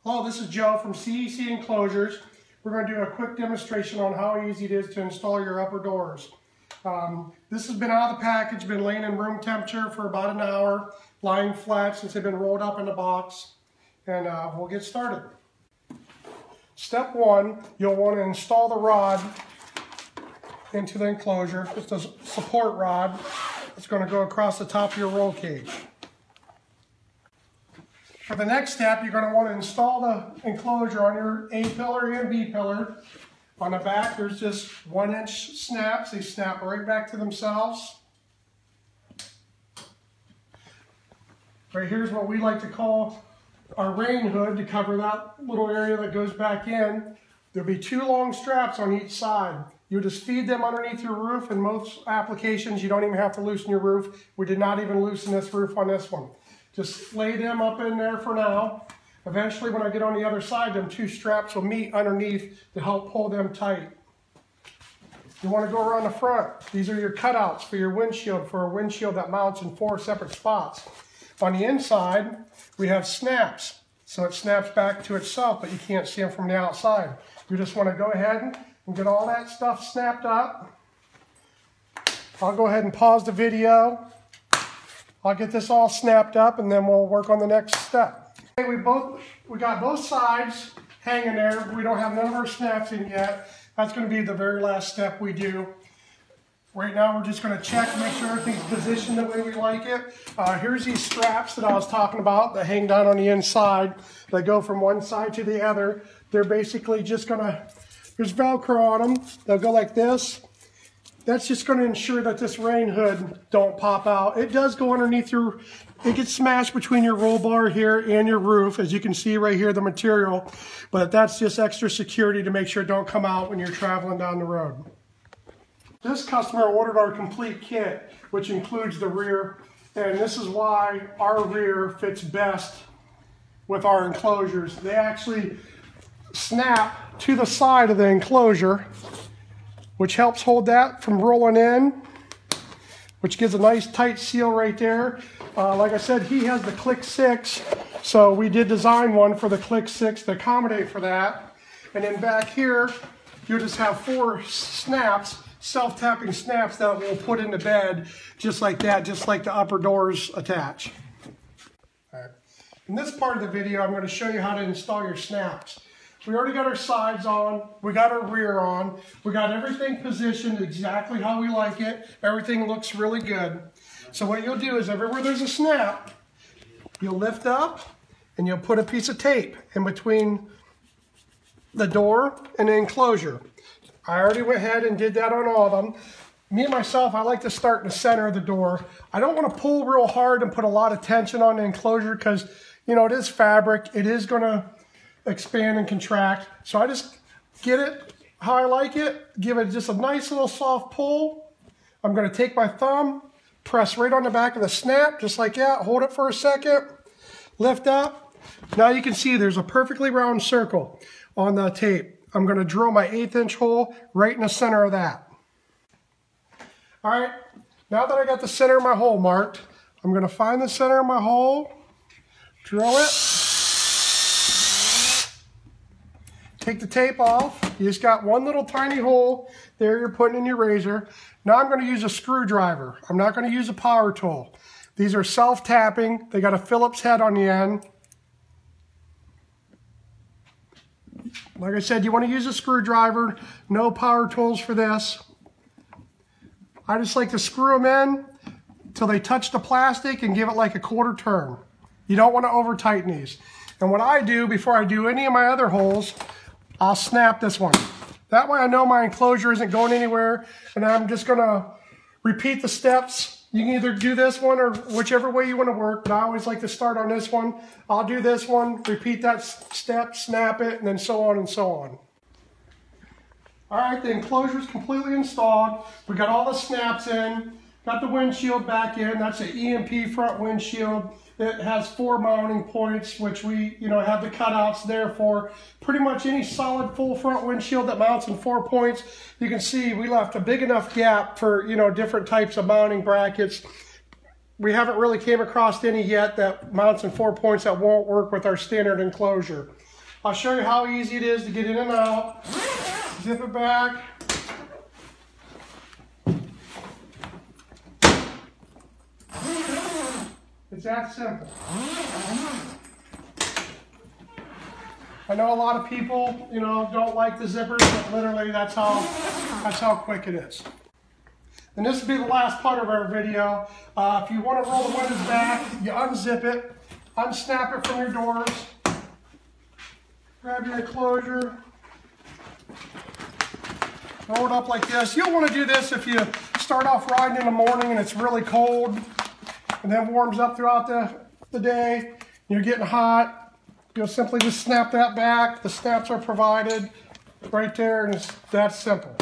Hello, this is Joe from CEC Enclosures. We're going to do a quick demonstration on how easy it is to install your upper doors. This has been out of the package, been laying in room temperature for about an hour, lying flat since they've been rolled up in the box, and we'll get started. Step one, you'll want to install the rod into the enclosure. It's a support rod. It's going to go across the top of your roll cage. For the next step, you're going to want to install the enclosure on your A pillar and B pillar. On the back, there's just 1-inch snaps. They snap right back to themselves. Right here's what we like to call our rain hood to cover that little area that goes back in. There'll be 2 long straps on each side. You just feed them underneath your roof. In most applications, you don't even have to loosen your roof. We did not even loosen this roof on this one. Just lay them up in there for now. Eventually, when I get on the other side, them 2 straps will meet underneath to help pull them tight. You want to go around the front. These are your cutouts for your windshield, for a windshield that mounts in 4 separate spots. On the inside, we have snaps. So it snaps back to itself, but you can't see them from the outside. You just want to go ahead and get all that stuff snapped up. I'll go ahead and pause the video. I'll get this all snapped up and then we'll work on the next step. Okay, we got both sides hanging there. We don't have none of our snaps in yet. That's going to be the very last step we do. Right now we're just going to check, make sure everything's positioned the way we like it. Here's these straps that I was talking about that hang down on the inside. They go from one side to the other. They're basically just going to, there's Velcro on them. They'll go like this. That's just going to ensure that this rain hood don't pop out. It does go underneath your, it gets smashed between your roll bar here and your roof, as you can see right here, the material. But that's just extra security to make sure it don't come out when you're traveling down the road. This customer ordered our complete kit, which includes the rear, and this is why our rear fits best with our enclosures. They actually snap to the side of the enclosure, which helps hold that from rolling in, which gives a nice tight seal right there. Like I said, he has the Click 6, so we did design one for the Click 6 to accommodate for that. And then back here, you'll just have 4 snaps, self-tapping snaps that we'll put into bed just like that, just like the upper doors attach. All right. In this part of the video, I'm going to show you how to install your snaps. We already got our sides on, we got our rear on, we got everything positioned exactly how we like it. Everything looks really good. So what you'll do is everywhere there's a snap, you'll lift up and you'll put a piece of tape in between the door and the enclosure. I already went ahead and did that on all of them. Me and myself, I like to start in the center of the door. I don't want to pull real hard and put a lot of tension on the enclosure because, you know, it is fabric. It is going to expand and contract. So I just get it how I like it, give it just a nice little soft pull. I'm going to take my thumb, press right on the back of the snap, just like that, hold it for a second, lift up. Now you can see there's a perfectly round circle on the tape. I'm going to drill my 1/8-inch hole right in the center of that. All right, now that I got the center of my hole marked, I'm going to find the center of my hole, drill it, take the tape off. You just got one little tiny hole there you're putting in your razor. Now I'm going to use a screwdriver. I'm not going to use a power tool. These are self-tapping. They got a Phillips head on the end. Like I said, you want to use a screwdriver. No power tools for this. I just like to screw them in till they touch the plastic and give it like a 1/4 turn. You don't want to over tighten these. And what I do before I do any of my other holes, I'll snap this one. That way I know my enclosure isn't going anywhere, and I'm just going to repeat the steps. You can either do this one or whichever way you want to work, but I always like to start on this one. I'll do this one, repeat that step, snap it, and then so on and so on. All right, the enclosure is completely installed. We got all the snaps in, got the windshield back in. That's an EMP front windshield. It has 4 mounting points, which we, have the cutouts there for pretty much any solid full front windshield that mounts in 4 points. You can see we left a big enough gap for, different types of mounting brackets. we haven't really came across any yet that mounts in 4 points that won't work with our standard enclosure. I'll show you how easy it is to get in and out. Zip it back. It's that simple. I know a lot of people, don't like the zippers, but literally that's how quick it is. And this will be the last part of our video. If you want to roll the windows back, you unzip it, unsnap it from your doors, grab your enclosure, roll it up like this. You'll want to do this if you start off riding in the morning and it's really cold, and then warms up throughout the day, you're getting hot. You'll simply just snap that back. The snaps are provided right there, and it's that simple.